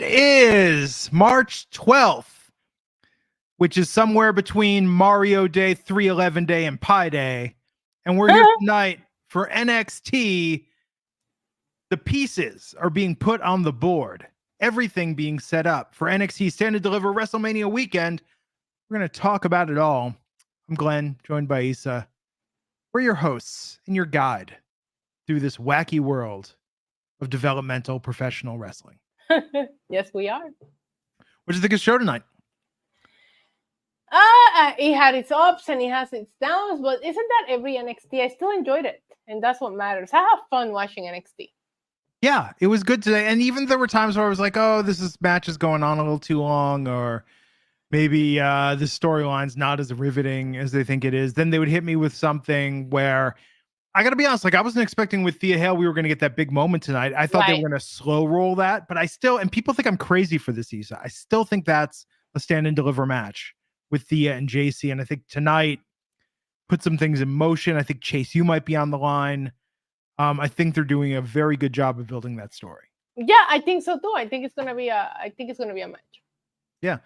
It is March 12th, which is somewhere between Mario Day, 311 Day, and Pi Day. And we're here tonight for NXT. The pieces are being put on the board. Everything being set up for NXT Stand and Deliver WrestleMania weekend. We're going to talk about it all. I'm Glenn, joined by Isa. We're your hosts and your guide through this wacky world of developmental professional wrestling. Yes, we are. What did you think of the show tonight? It had its ups and it has its downs, but isn't that every NXT? I still enjoyed it, and that's what matters. I have fun watching NXT. Yeah, it was good today. And even there were times where I was like, oh, this match is going on a little too long, or maybe this storyline's not as riveting as they think it is. Then they would hit me with something where I got to be honest, like I wasn't expecting with Thea Hail we were going to get that big moment tonight. I thought they were going to slow roll that, but I still, and people think I'm crazy for this, Isa. I still think that's a stand and deliver match with Thea and JC. And I think tonight put some things in motion. I think Chase, you might be on the line. I think they're doing a very good job of building that story. Yeah, I think so too. I think it's gonna be a match. Yeah.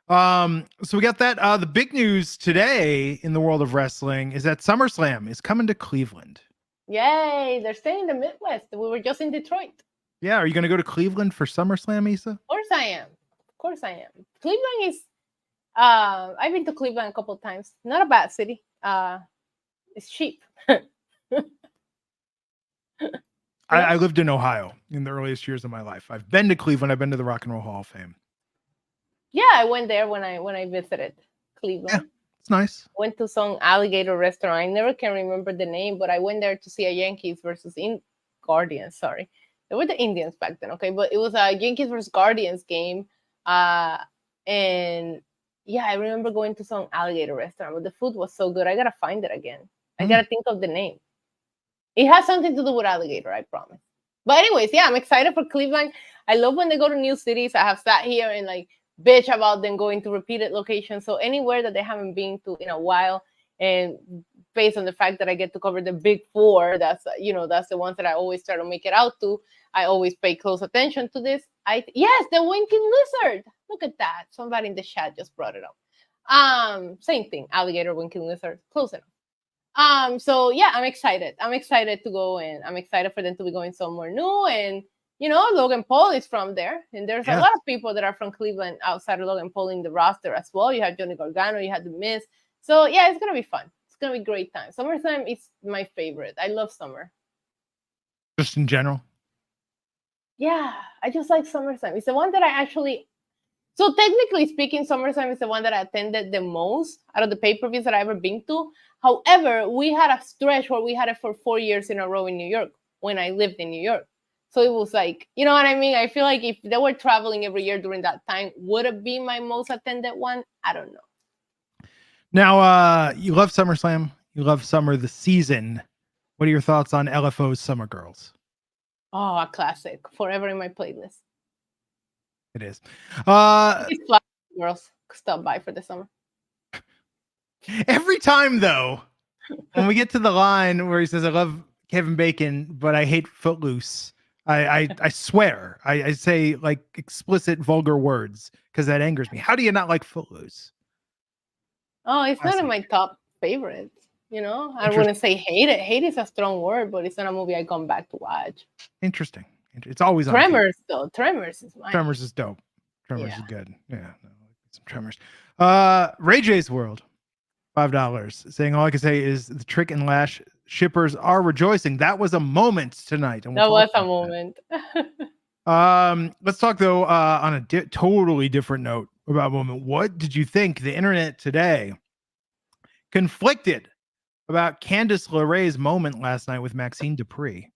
So we got that. The big news today in the world of wrestling is that SummerSlam is coming to Cleveland. Yay! They're staying in the Midwest. We were just in Detroit. Yeah. Are you going to go to Cleveland for SummerSlam, Isa? Of course I am. Of course I am. Cleveland is. I've been to Cleveland a couple of times. Not a bad city. It's cheap. I lived in Ohio in the earliest years of my life. I've been to Cleveland. I've been to the Rock and Roll Hall of Fame. Yeah, I went there when I visited Cleveland. Yeah, it's nice. Went to some alligator restaurant. I never can remember the name, but I went there to see a Yankees versus Guardians. Sorry, they were the Indians back then. Okay, but it was a Yankees versus Guardians game. And yeah, I remember going to some alligator restaurant, but the food was so good. I gotta find it again. I gotta think of the name. It has something to do with alligator, I promise. But anyways, yeah, I'm excited for Cleveland. I love when they go to new cities. I have sat here and like bitch about them going to repeated locations. So anywhere that they haven't been to in a while, and based on the fact that I get to cover the big four, that's the ones that I always try to make it out to. I always pay close attention to this. Yes, the winking lizard. Look at that. Somebody in the chat just brought it up. Same thing. Alligator, winking lizard. Close enough. So yeah, I'm excited. I'm excited to go, and I'm excited for them to be going somewhere new. And Logan Paul is from there, and there's a lot of people that are from Cleveland outside of Logan Paul in the roster as well. You have Johnny Gargano, you have The Miz. So yeah, it's gonna be fun. It's gonna be a great time. SummerSlam is my favorite. I love summer. Just in general. Yeah, I just like SummerSlam. It's the one that I actually. So technically speaking, SummerSlam is the one that I attended the most out of the pay-per-views that I've ever been to. However, we had a stretch where we had it for 4 years in a row in New York when I lived in New York. So it was like, you know what I mean? I feel like if they were traveling every year during that time, would it be my most attended one? I don't know. Now, you love SummerSlam. You love summer, the season. What are your thoughts on LFO's Summer Girls? Oh, a classic. Forever in my playlist. It is. Girls stop by for the summer. Every time, though, when we get to the line where he says, I love Kevin Bacon, but I hate Footloose, I swear, I say like explicit, vulgar words because that angers me. How do you not like Footloose? Oh, it's not in my top favorites. I wouldn't say hate it. Hate is a strong word, but it's not a movie I come back to watch. Interesting. It's always Tremors, though. Tremors is mine. Tremors is dope. Tremors is good. Yeah, some Tremors. Ray J's World, $5. Saying all I can say is the Trick and Lash shippers are rejoicing. That was a moment tonight. And that was a moment. Let's talk though on a totally different note about a moment. What did you think? The internet today conflicted about Candice LaRae's moment last night with Maxxine Dupri.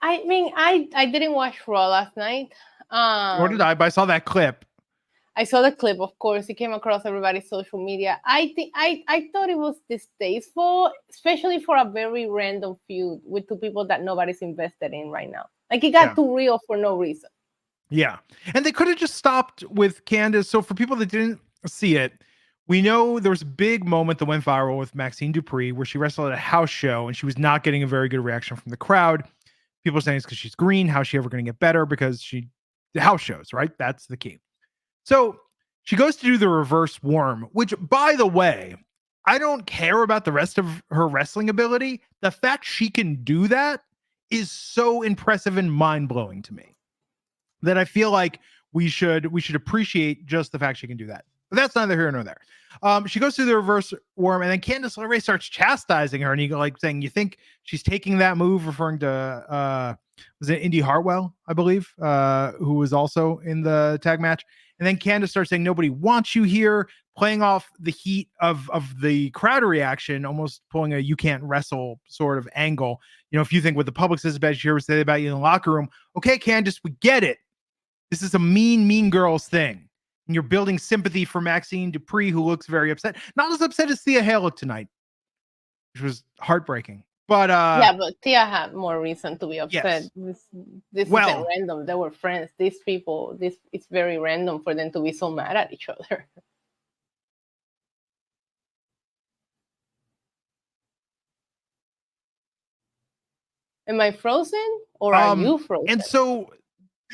I mean, I didn't watch Raw last night. Or did I? But I saw that clip. I saw the clip, of course. It came across everybody's social media. I thought it was distasteful, especially for a very random feud with two people that nobody's invested in right now. Like it got too real for no reason. Yeah. And they could have just stopped with Candice. So for people that didn't see it, we know there was a big moment that went viral with Maxxine Dupri where she wrestled at a house show and she was not getting a very good reaction from the crowd. People are saying it's because she's green. How's she ever going to get better? Because she the house shows, right? That's the key. So she goes to do the reverse worm, which, by the way, I don't care about the rest of her wrestling ability. The fact she can do that is so impressive and mind-blowing to me that I feel like we should appreciate just the fact she can do that. But that's neither here nor there. She goes through the reverse worm, and then Candice LaRae starts chastising her, and you like saying, "You think she's taking that move?" Referring to was it Indy Hartwell, I believe, who was also in the tag match. And then Candice starts saying, "Nobody wants you here," playing off the heat of the crowd reaction, almost pulling a "you can't wrestle" sort of angle. You know, if you think what the public says about you, here, say about you in the locker room, okay, Candice, we get it. This is a mean girls thing. And you're building sympathy for Maxxine Dupri, who looks very upset. Not as upset as Thea Hail tonight, which was heartbreaking. But yeah, but Thea had more reason to be upset. Yes. This isn't random. They were friends. These people, it's very random for them to be so mad at each other. Am I frozen or are you frozen? And so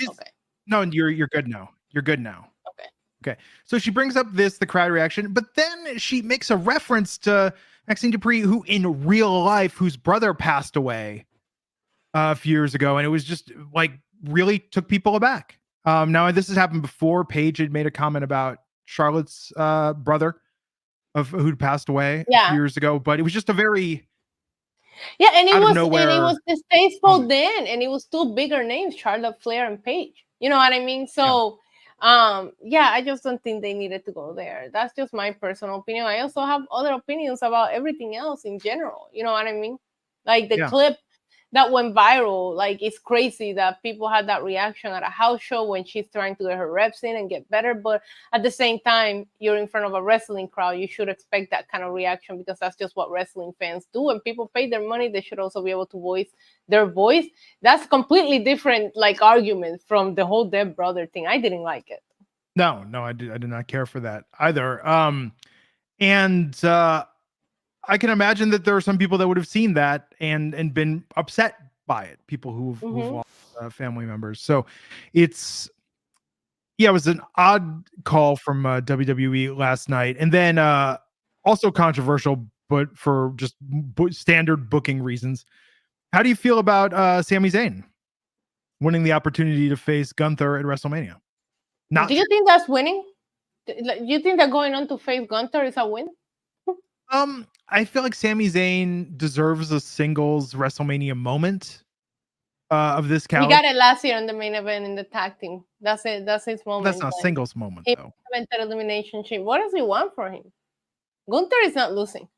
okay. No, you're good now. You're good now. Okay. So she brings up the crowd reaction, but then she makes a reference to Maxxine Dupri, who in real life, whose brother passed away a few years ago. And it was just like really took people aback. Now this has happened before. Paige had made a comment about Charlotte's brother who'd passed away a few years ago, but it was just a very and it was distasteful then, and it was two bigger names, Charlotte Flair and Paige. You know what I mean? So I just don't think they needed to go there. That's just my personal opinion. I also have other opinions about everything else in general. You know what I mean? Like the clip that went viral, like it's crazy that people had that reaction at a house show when she's trying to get her reps in and get better. But at the same time, you're in front of a wrestling crowd. You should expect that kind of reaction because that's just what wrestling fans do. When people pay their money, they should also be able to voice their voice. That's completely different, like, argument from the whole dead brother thing. I didn't like it. No, I did not care for that either. I can imagine that there are some people that would have seen that and been upset by it. People who've lost family members. So it was an odd call from WWE last night, and then also controversial, but for just standard booking reasons. How do you feel about Sami Zayn winning the opportunity to face Gunther at WrestleMania? Do you think that's winning? Do you think that going on to face Gunther is a win? I feel like Sami Zayn deserves a singles WrestleMania moment of this caliber. He got it last year in the main event in the tag team. That's it. That's his moment. That's not a singles moment, though. Elimination chamber. What does he want for him? Gunther is not losing.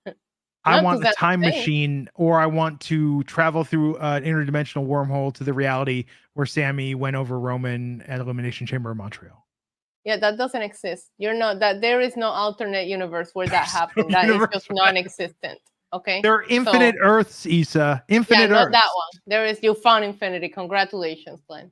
I want a time machine, or I want to travel through an interdimensional wormhole to the reality where Sami went over Roman at Elimination Chamber in Montreal. Yeah, that doesn't exist. There is no alternate universe where that happened. That is just non-existent. Okay. There are infinite Earths, Isa. Infinite Earths. Not that one. There is. You found infinity. Congratulations, Glenn.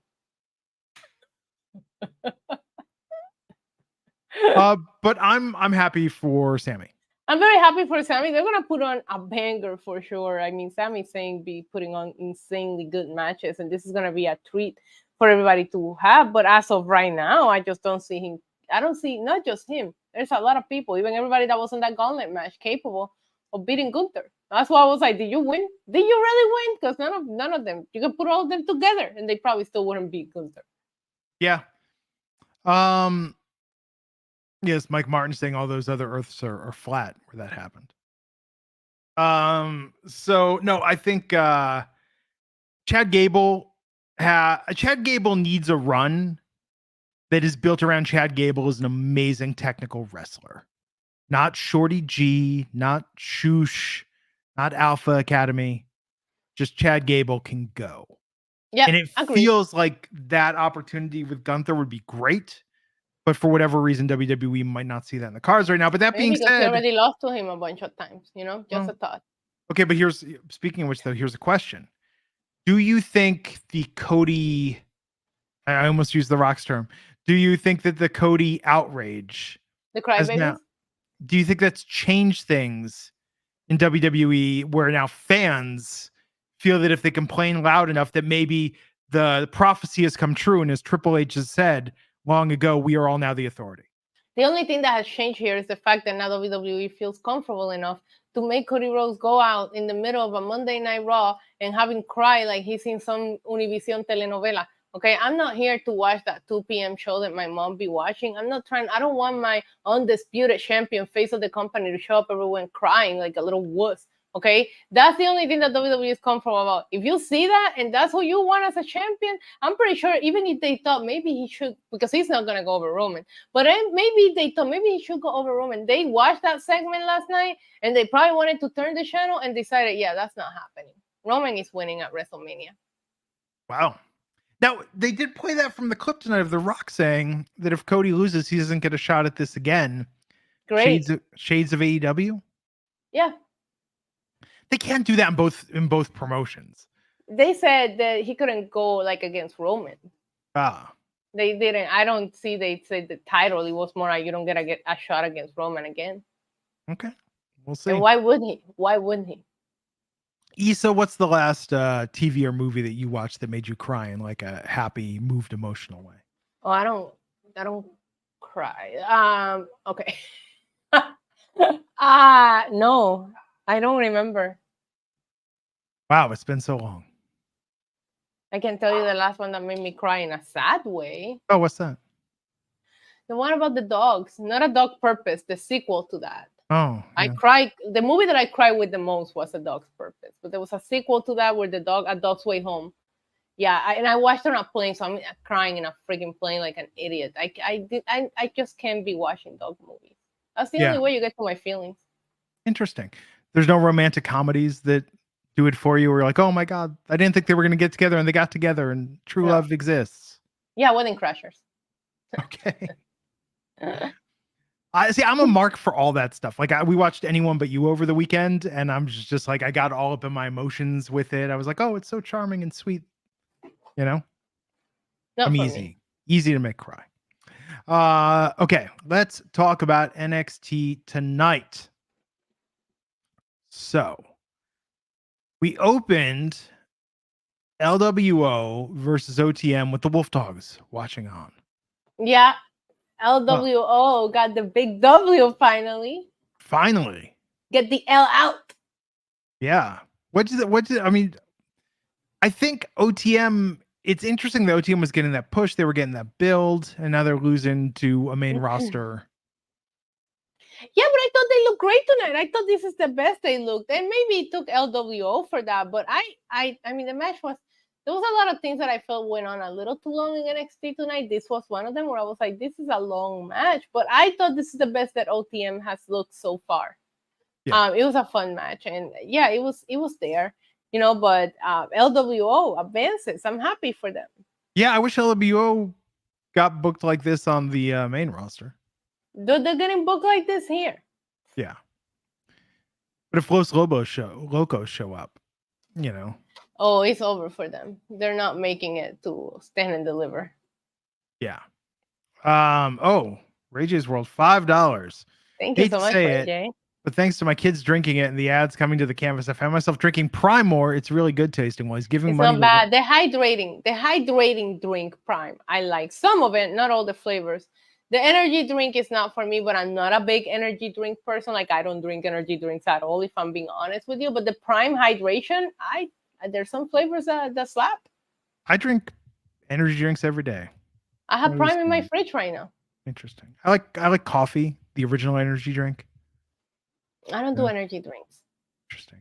But I'm happy for Sami. I'm very happy for Sami. They're gonna put on a banger for sure. I mean, Sami Zayn be putting on insanely good matches, and this is gonna be a treat for everybody to have. But as of right now, I just don't see him. I don't see not just him. There's a lot of people, even everybody that was in that gauntlet match, capable of beating Gunther. That's why I was like, did you win? Did you really win? Because none of them. You can put all of them together, and they probably still wouldn't beat Gunther. Yeah. Yes, Mike Martin saying all those other Earths are flat where that happened. So no, I think Chad Gable needs a run that is built around Chad Gable as an amazing technical wrestler. Not Shorty G, not Shoosh, not Alpha Academy. Just Chad Gable can go. Yeah, and it feels like that opportunity with Gunther would be great. But for whatever reason, WWE might not see that in the cards right now. But that being said, they already lost to him a bunch of times, just a thought. Okay, but speaking of which, though, here's a question. Do you think the Cody, I almost used the Rock's term. Do you think that the Cody outrage, the crybabies, do you think that's changed things in WWE where now fans feel that if they complain loud enough that maybe the prophecy has come true, and as Triple H has said long ago, we are all now the authority. The only thing that has changed here is the fact that now WWE feels comfortable enough to make Cody Rhodes go out in the middle of a Monday Night Raw and have him cry like he's in some Univision telenovela. Okay, I'm not here to watch that 2 p.m. show that my mom be watching. I don't want my undisputed champion, face of the company, to show up everyone crying like a little wuss. Okay, that's the only thing that WWE is comfortable about. If you see that and that's who you want as a champion, I'm pretty sure even if they thought maybe he should, because he's not going to go over Roman, but maybe they thought maybe he should go over Roman. They watched that segment last night and they probably wanted to turn the channel and decided, yeah, that's not happening. Roman is winning at WrestleMania. Wow. Now, they did play that from the clip tonight of The Rock saying that if Cody loses, he doesn't get a shot at this again. Great. Shades of AEW? Yeah. They can't do that in both promotions. They said that he couldn't go like against Roman. Ah. They didn't. I don't see they said the title. It was more like you don't get a shot against Roman again. Okay. We'll see. And why would he? Why wouldn't he? Isa, what's the last TV or movie that you watched that made you cry in like a happy, moved, emotional way? Oh, I don't cry. Okay. No, I don't remember. Wow, it's been so long. I can tell you the last one that made me cry in a sad way. Oh, what's that? The one about the dogs, Not a Dog Purpose, the sequel to that. Oh, yeah. I cried. The movie that I cried with the most was A Dog's Purpose, but there was a sequel to that where A Dog's Way Home. Yeah, I watched it on a plane, so I'm crying in a freaking plane like an idiot. I just can't be watching dog movies. That's the only way you get to my feelings. Interesting. There's no romantic comedies that do it for you where you're like, oh my God, I didn't think they were going to get together and they got together and true love exists. Yeah, Wedding Crashers. Okay. I'm a mark for all that stuff. Like we watched Anyone But You over the weekend and I'm just like, I got all up in my emotions with it. I was like, oh, it's so charming and sweet. You know, I'm easy to make cry. Okay, let's talk about NXT tonight. So we opened LWO versus OTM with the Wolf Dogs watching on. Yeah, LWO got the big W finally. Finally. Get the L out. Yeah. I think OTM, it's interesting that OTM was getting that push. They were getting that build, and now they're losing to a main roster. Yeah, but I thought they looked great tonight. I thought this is the best they looked. And maybe it took LWO for that. But I mean, the match there was a lot of things that I felt went on a little too long in NXT tonight. This was one of them where I was like, this is a long match. But I thought this is the best that OTM has looked so far. Yeah. It was a fun match. And yeah, it was there. You know, but LWO advances. I'm happy for them. Yeah, I wish LWO got booked like this on the main roster. They're getting booked like this here. Yeah. But if Los Locos show up, you know. Oh, it's over for them. They're not making it to Stand and Deliver. Yeah. Ray J's World, $5. Thank you so much, Ray J. But thanks to my kids drinking it and the ads coming to the canvas, I found myself drinking Prime more. It's really good tasting. While he's giving money. It's not bad. The hydrating drink Prime. I like some of it, not all the flavors. The energy drink is not for me, but I'm not a big energy drink person. Like I don't drink energy drinks at all, if I'm being honest with you. But the Prime hydration, there's some flavors that slap. I drink energy drinks every day. I have Prime in my fridge right now. Interesting. I like coffee, the original energy drink. I don't do energy drinks. Interesting.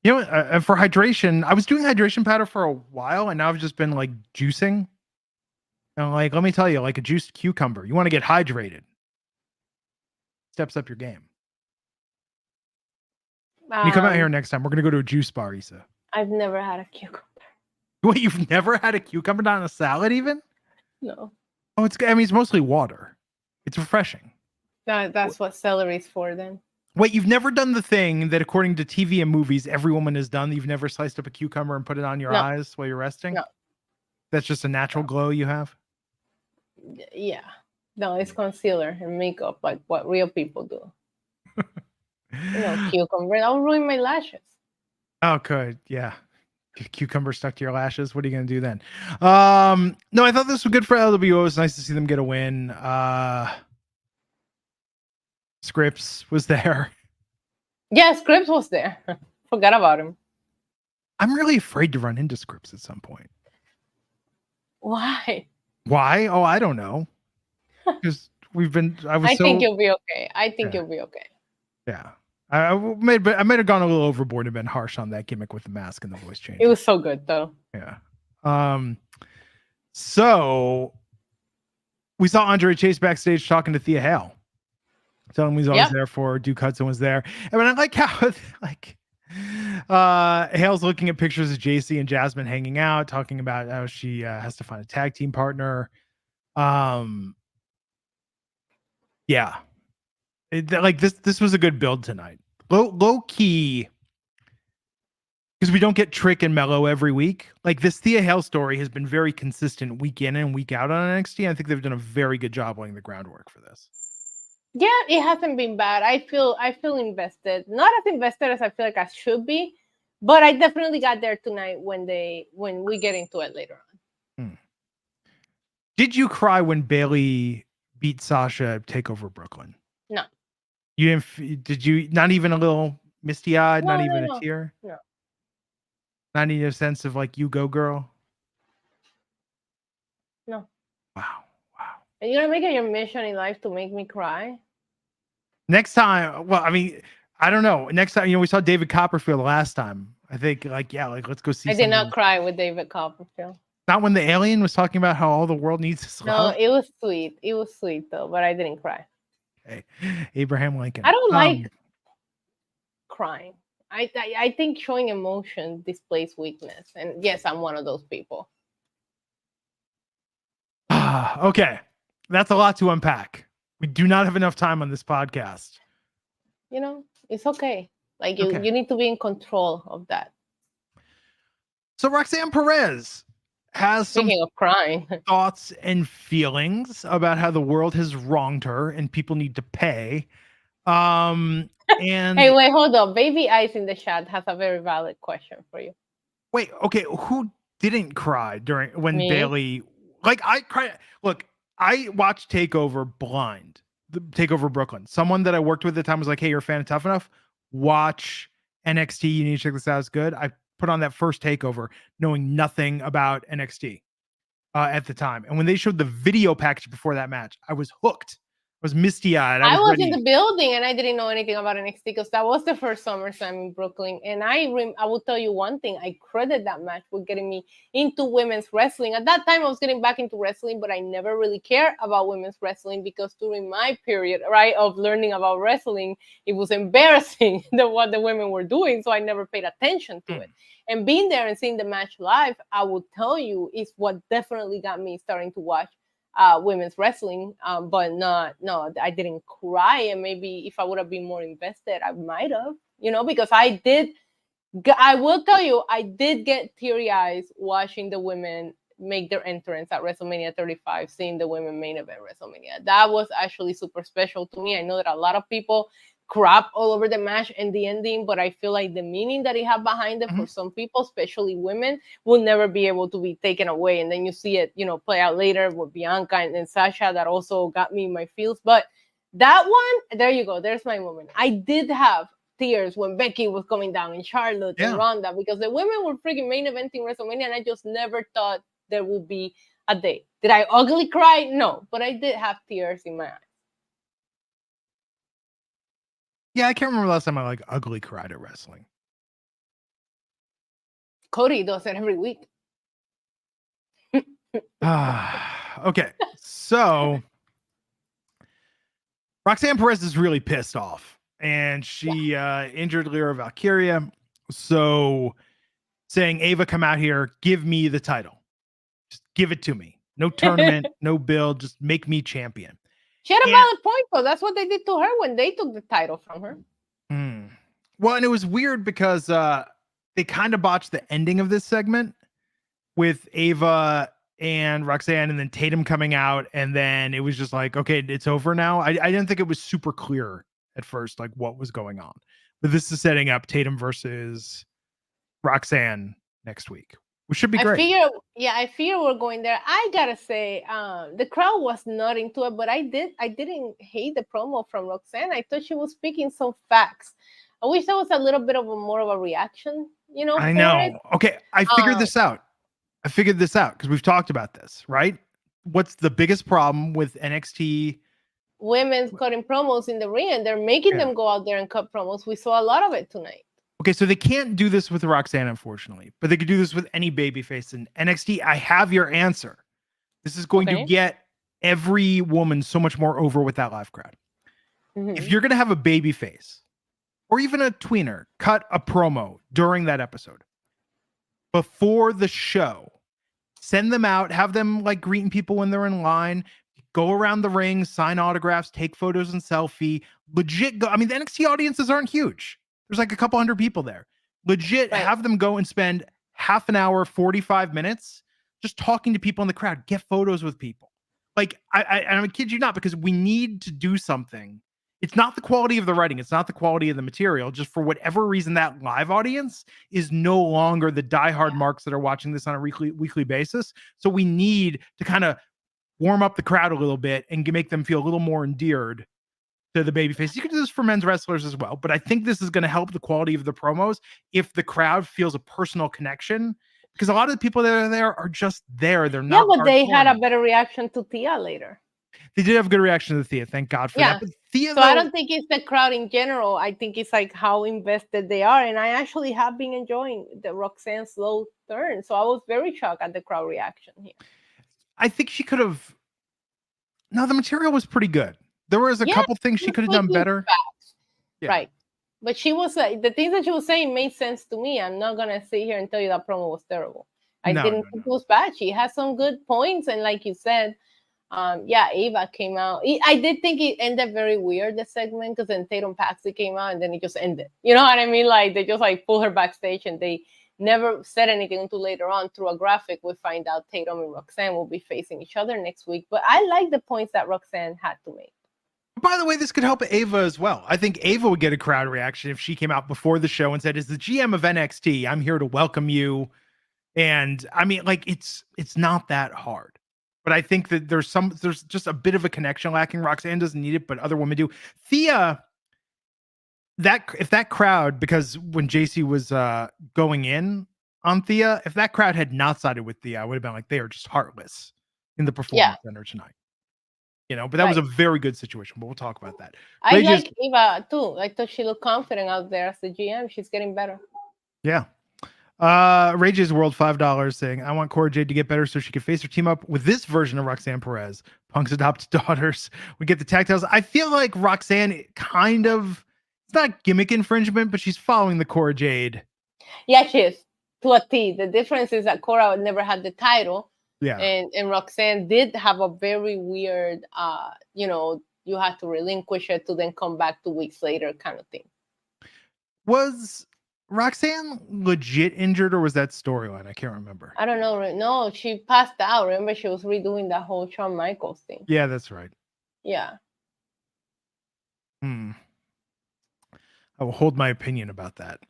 You know, for hydration, I was doing hydration powder for a while, and now I've just been like juicing. And like, let me tell you, like a juiced cucumber, you want to get hydrated. Steps up your game. When you come out here next time, we're gonna go to a juice bar, Isa. I've never had a cucumber. What, you've never had a cucumber, not in a salad even? No. Oh, it's mostly water. It's refreshing. That's what celery's for then. Wait, you've never done the thing that according to TV and movies, every woman has done? You've never sliced up a cucumber and put it on your eyes while you're resting? No. That's just a natural glow you have? Yeah. No, it's concealer and makeup, like what real people do. Cucumber. I'll ruin my lashes. Oh, good. Yeah. Cucumber stuck to your lashes. What are you gonna do then? No, I thought this was good for LWO. It was nice to see them get a win. Scripps was there. Yeah, Scripps was there. Forgot about him. I'm really afraid to run into Scripps at some point. Why? Why? Oh, I don't know. Because I think you'll be okay. I think you'll be okay. Yeah. I might have gone a little overboard and been harsh on that gimmick with the mask and the voice change. It was so good though. Yeah. So we saw Andre Chase backstage talking to Thea Hail. Telling him he's always there for. Duke Hudson was there. And I like how Hale's looking at pictures of JC and Jasmine hanging out, talking about how she has to find a tag team partner. Yeah. This was a good build tonight. Low key, because we don't get Trick and Mello every week. Like this Thea Hail story has been very consistent week in and week out on NXT. I think they've done a very good job laying the groundwork for this. Yeah, it hasn't been bad. I feel invested. Not as invested as I feel like I should be, but I definitely got there tonight when we get into it later on. Did you cry when Bayley beat Sasha at TakeOver Brooklyn? No. You didn't? Did you? Not even a little misty-eyed? No, not even no. a tear? No. Not even a sense of like, you go, girl? No. Wow. Are you gonna make it your mission in life to make me cry? Next time, well, I mean, I don't know. Next time, we saw David Copperfield last time. I think, let's go see. I did not cry with David Copperfield. Not when the alien was talking about how all the world needs is love? No, it was sweet. It was sweet though, but I didn't cry. Okay. Abraham Lincoln. I don't like crying. I think showing emotion displays weakness. And yes, I'm one of those people. Okay. That's a lot to unpack. We do not have enough time on this podcast. It's okay. Like you need to be in control of that. So Roxanne Perez has Speaking of crying, thoughts and feelings about how the world has wronged her and people need to pay. And hey, wait, hold on. Baby Ice in the chat has a very valid question for you. Wait, okay, who didn't cry when Me? Bayley? Like I cried. Look, I watched TakeOver blind. The TakeOver Brooklyn. Someone that I worked with at the time was like, "Hey, you're a fan of Tough Enough. Watch NXT. You need to check this out. It's good." I put on that first TakeOver, knowing nothing about NXT at the time. And when they showed the video package before that match, I was hooked. I was misty-eyed. I was in the building and I didn't know anything about NXT because that was the first SummerSlam in Brooklyn. And I will tell you one thing. I credit that match with getting me into women's wrestling. At that time, I was getting back into wrestling, but I never really cared about women's wrestling because during my period, right, of learning about wrestling, it was embarrassing what the women were doing. So I never paid attention to it. And being there and seeing the match live, I will tell you, is what definitely got me starting to watch women's wrestling, but no, I didn't cry. And maybe if I would have been more invested, I might have, because I will tell you, I did get teary eyes watching the women make their entrance at WrestleMania 35, seeing the women main event WrestleMania. That was actually super special to me. I know that a lot of people crap all over the match and the ending, but I feel like the meaning that it had behind it for some people, especially women, will never be able to be taken away. And then you see it, play out later with Bianca and then Sasha. That also got me in my feels. But that one, there you go. There's my moment. I did have tears when Becky was coming down and Charlotte and Ronda, because the women were freaking main eventing WrestleMania, and I just never thought there would be a day. Did I ugly cry? No, but I did have tears in my eyes. Yeah, I can't remember last time I ugly cried at wrestling. Cody does it every week. Okay, so Roxanne Perez is really pissed off, and she injured Lyra Valkyria. So saying, Ava, come out here, give me the title. Just give it to me. No tournament, no build, just make me champion. She had a valid point, though. That's what they did to her when they took the title from her. Well, and it was weird because they kind of botched the ending of this segment with Ava and Roxanne, and then Tatum coming out, and then it was just like, okay, it's over now. I didn't think it was super clear at first, like what was going on. But this is setting up Tatum versus Roxanne next week, which should be great. I figure we're going there. I gotta say, the crowd was not into it, but I didn't hate the promo from Roxanne. I thought she was speaking some facts. I wish there was a little bit of more of a reaction, I know. Okay, I figured this out. Because we've talked about this, right? What's the biggest problem with NXT? Women's cutting promos in the ring, and they're making them go out there and cut promos. We saw a lot of it tonight. Okay, so they can't do this with Roxanne, unfortunately, but they could do this with any babyface in NXT. I have your answer. This is going to get every woman so much more over with that live crowd. If you're going to have a babyface or even a tweener cut a promo during that episode before the show, send them out, have them like greeting people when they're in line, go around the ring, sign autographs, take photos and selfie. Legit go. I mean, the NXT audiences aren't huge. There's like a couple hundred people there. Legit have them go and spend half an hour, 45 minutes just talking to people in the crowd, get photos with people. Like, I kid you not, because we need to do something. It's not the quality of the writing. It's not the quality of the material. Just for whatever reason, that live audience is no longer the diehard marks that are watching this on a weekly basis. So we need to kind of warm up the crowd a little bit and make them feel a little more endeared to the babyface. You can do this for men's wrestlers as well, but I think this is going to help the quality of the promos if the crowd feels a personal connection, because a lot of the people that are there are just there. They're not. Yeah, but they had a better reaction to Thea later. They did have a good reaction to Thea. Thank God for that. But Thea, so I don't think it's the crowd in general. I think it's like how invested they are. And I actually have been enjoying the Roxanne slow turn. So I was very shocked at the crowd reaction here. I think she could have. No, the material was pretty good. There was a couple things she could have done better. Right. But she was the things that she was saying made sense to me. I'm not going to sit here and tell you that promo was terrible. I didn't think it was bad. She has some good points. And like you said, Ava came out. I did think it ended very weird, the segment, because then Tatum Paxley came out and then it just ended. You know what I mean? Like they just like pulled her backstage and they never said anything until later on through a graphic. We find out Tatum and Roxanne will be facing each other next week. But I like the points that Roxanne had to make. By the way, this could help Ava as well. I think Ava would get a crowd reaction if she came out before the show and said, "As the GM of NXT, I'm here to welcome you." And I mean, like it's not that hard. But I think that there's just a bit of a connection lacking. Roxanne doesn't need it, but other women do. Thea, if that crowd, because when JC was going in on Thea, if that crowd had not sided with Thea, I would have been like, they are just heartless in the performance center tonight. You know, but that was a very good situation. But we'll talk about that. I like Eva too. I thought she looked confident out there as the GM. She's getting better. Yeah. Rage's World $5 saying, I want Cora Jade to get better so she can face her team up with this version of Roxanne Perez. Punk's adopted daughters. We get the tactiles. I feel like Roxanne kind of, it's not gimmick infringement, but she's following the Cora Jade. Yeah, she is to a T. The difference is that Cora never had the title. Yeah. And Roxanne did have a very weird, you had to relinquish it to then come back 2 weeks later kind of thing. Was Roxanne legit injured or was that storyline? I can't remember. I don't know. No, she passed out. Remember, she was redoing that whole Shawn Michaels thing. Yeah, that's right. Yeah. I will hold my opinion about that.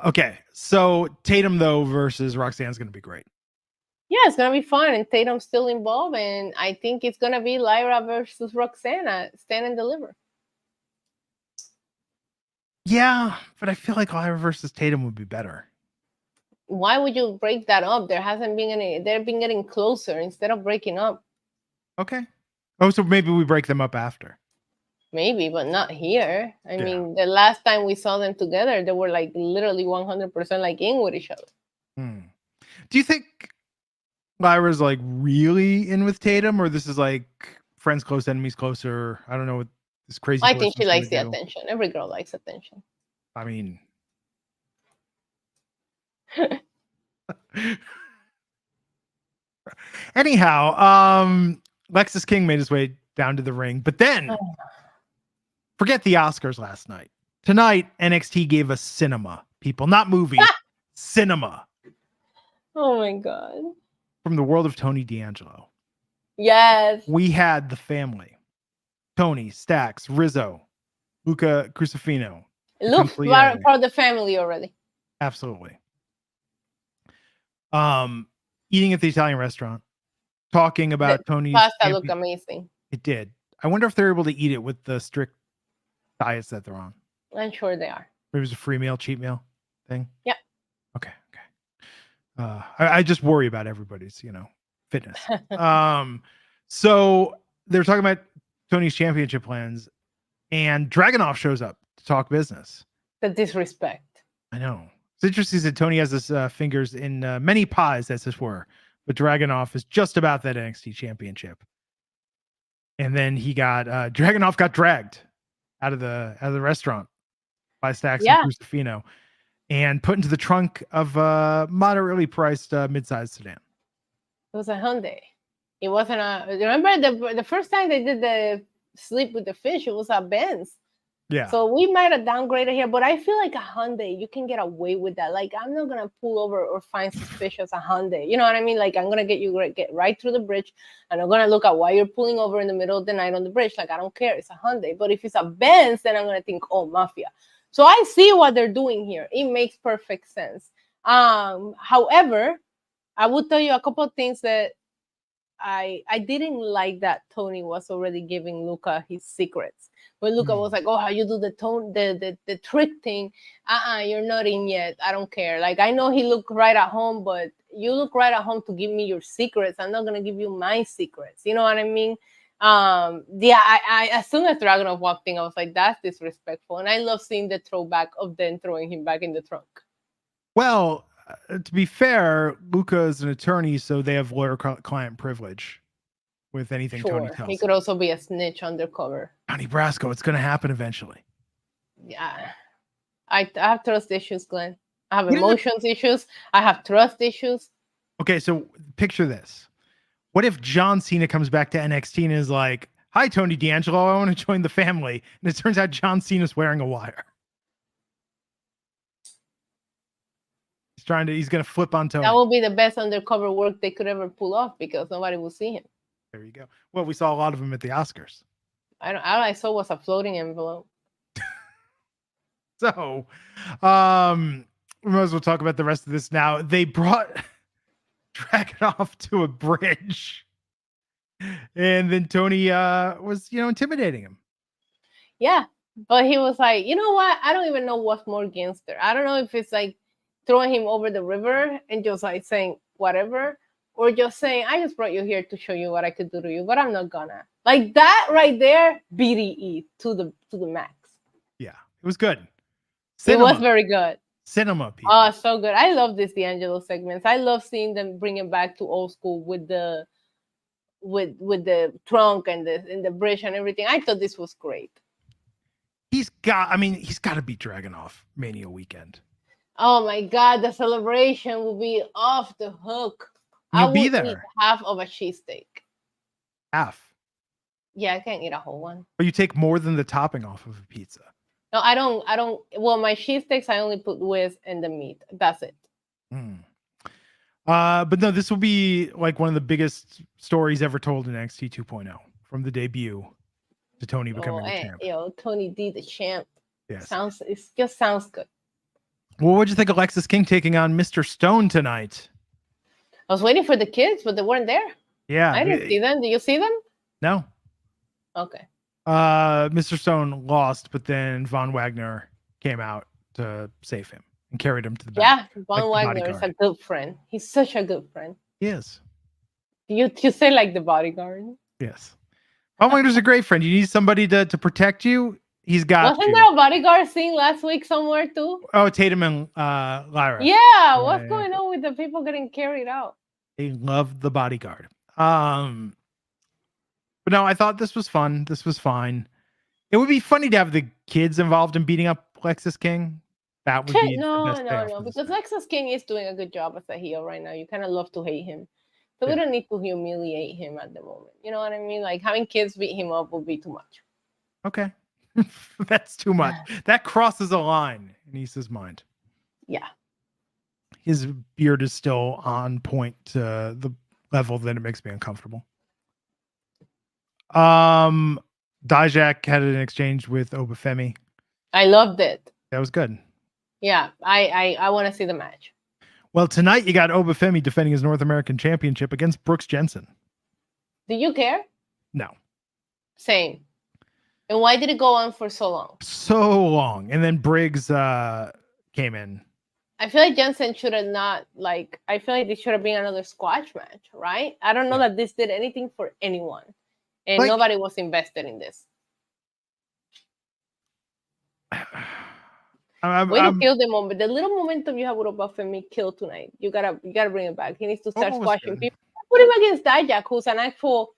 Okay. So Tatum though versus Roxanne is going to be great. Yeah, it's going to be fun, and Tatum's still involved, and I think it's going to be Lyra versus Roxanne, Stand and Deliver. Yeah, but I feel like Lyra versus Tatum would be better. Why would you break that up? There hasn't been any. They've been getting closer instead of breaking up. Okay. Oh, so maybe we break them up after. Maybe, but not here. I mean, the last time we saw them together, they were like literally 100% like in with each other. Do you think Lyra's like really in with Tatum, or this is like friends close, enemies closer? I don't know what this crazy. I think she likes the attention. Every girl likes attention. I mean, anyhow, Lexus King made his way down to the ring, but then forget the Oscars last night. Tonight, NXT gave us cinema, people, not movie, cinema. Oh my God. From the world of Tony D'Angelo. Yes. We had the family. Tony, Stax, Rizzo, Luca Crucifino, Look, Potentially, yeah. part of the family already. Absolutely. Eating at the Italian restaurant, talking about The Tony's pasta looked amazing. It did. I wonder if they're able to eat it with the strict diets that they're on. I'm sure they are. It was a free meal, cheap meal thing. Yep. Okay. I just worry about everybody's, fitness. So they're talking about Tony's championship plans, and Dragunov shows up to talk business. The disrespect. I know. It's interesting that Tony has his fingers in many pies, as it were, but Dragunov is just about that NXT championship. And then Dragunov got dragged out of the restaurant by Stacks and Crucifino and put into the trunk of a moderately priced mid-sized sedan. It was a Hyundai. It wasn't remember the first time they did the sleep with the fish, it was a Benz. Yeah. So we might have downgraded here, but I feel like a Hyundai, you can get away with that. Like, I'm not gonna pull over or find suspicious a Hyundai. You know what I mean? Like, I'm gonna get right through the bridge, and I'm gonna look at why you're pulling over in the middle of the night on the bridge. Like, I don't care. It's a Hyundai. But if it's a Benz, then I'm gonna think, oh, mafia. So I see what they're doing here. It makes perfect sense. However, I will tell you a couple of things that I didn't like that Tony was already giving Luca his secrets. When Luca was like, oh, how you do the trick thing? You're not in yet. I don't care. Like, I know he looked right at home, but you look right at home to give me your secrets. I'm not going to give you my secrets. You know what I mean? I as soon as Dragunov walked in, I was like, that's disrespectful. And I love seeing the throwback of then throwing him back in the trunk. Well, to be fair, Luca is an attorney, so they have lawyer-client privilege with anything Tony tells. He could also be a snitch undercover. Donnie Brasco, it's going to happen eventually. Yeah. I have trust issues, Glenn. I have emotions issues. I have trust issues. Okay, so picture this. What if John Cena comes back to NXT and is like, hi, Tony D'Angelo, I want to join the family. And it turns out John Cena's wearing a wire. He's going to flip on Tony. That will be the best undercover work they could ever pull off because nobody will see him. There you go. Well, we saw a lot of them at the Oscars. All I saw was a floating envelope. So, we might as well talk about the rest of this now. They brought Dragunov to a bridge, and then Tony was, intimidating him. Yeah, but he was like, you know what? I don't even know what's more gangster. I don't know if it's like throwing him over the river and just like saying whatever, or just saying, I just brought you here to show you what I could do to you, but I'm not gonna. Like that right there, BDE to the max. Yeah, it was good. Cinema. It was very good. Cinema, people. Oh, so good. I love this D'Angelo segments. I love seeing them bring it back to old school with the trunk and the bridge and everything. I thought this was great. He's got to beat Dragunov Mania weekend. Oh my God, the celebration will be off the hook. You'll be there. Eat half of a cheesesteak. Half? Yeah, I can't eat a whole one. But you take more than the topping off of a pizza. No, I don't. Well, my cheesesteaks, I only put whiz and the meat. That's it. But no, this will be like one of the biggest stories ever told in NXT 2.0, from the debut to Tony becoming the champ. Tony D, the champ. Yes. It just sounds good. Well, what'd you think of Lexus King taking on Mr. Stone tonight? I was waiting for the kids, but they weren't there. Yeah. I didn't see them. Did you see them? No. Okay. Mr. Stone lost, but then Von Wagner came out to save him and carried him to the back. Yeah, Von Wagner is a good friend. He's such a good friend. He is. You say like the bodyguard. Yes. Von Wagner's a great friend. You need somebody to protect you. He's got Wasn't there a bodyguard scene last week somewhere too? Oh, Tatum and Lyra. Yeah, what's going on with the people getting carried out? They love the bodyguard. But no, I thought this was fun. This was fine. It would be funny to have the kids involved in beating up Lexus King. That would be no, because Lexus King is doing a good job as a heel right now. You kind of love to hate him. So we don't need to humiliate him at the moment. You know what I mean? Like having kids beat him up would be too much. Okay. That's too much. That crosses a line in Isa's mind. Yeah. His beard is still on point to the level that it makes me uncomfortable. Dijak had an exchange with Obafemi. I loved it. That was good. Yeah, I want to see the match. Well, tonight you got Obafemi defending his North American Championship against Brooks Jensen. Do you care? No. Same. And why did it go on for so long? So long. And then Briggs came in. I feel like Jensen should have not, like, I feel like this should have been another squash match, right? I don't know that this did anything for anyone. And like, nobody was invested in this. Way to kill the moment. The little momentum you have with Obafemi killed tonight. You gotta bring it back. He needs to start squashing people. Put him against Dijak, who's an actual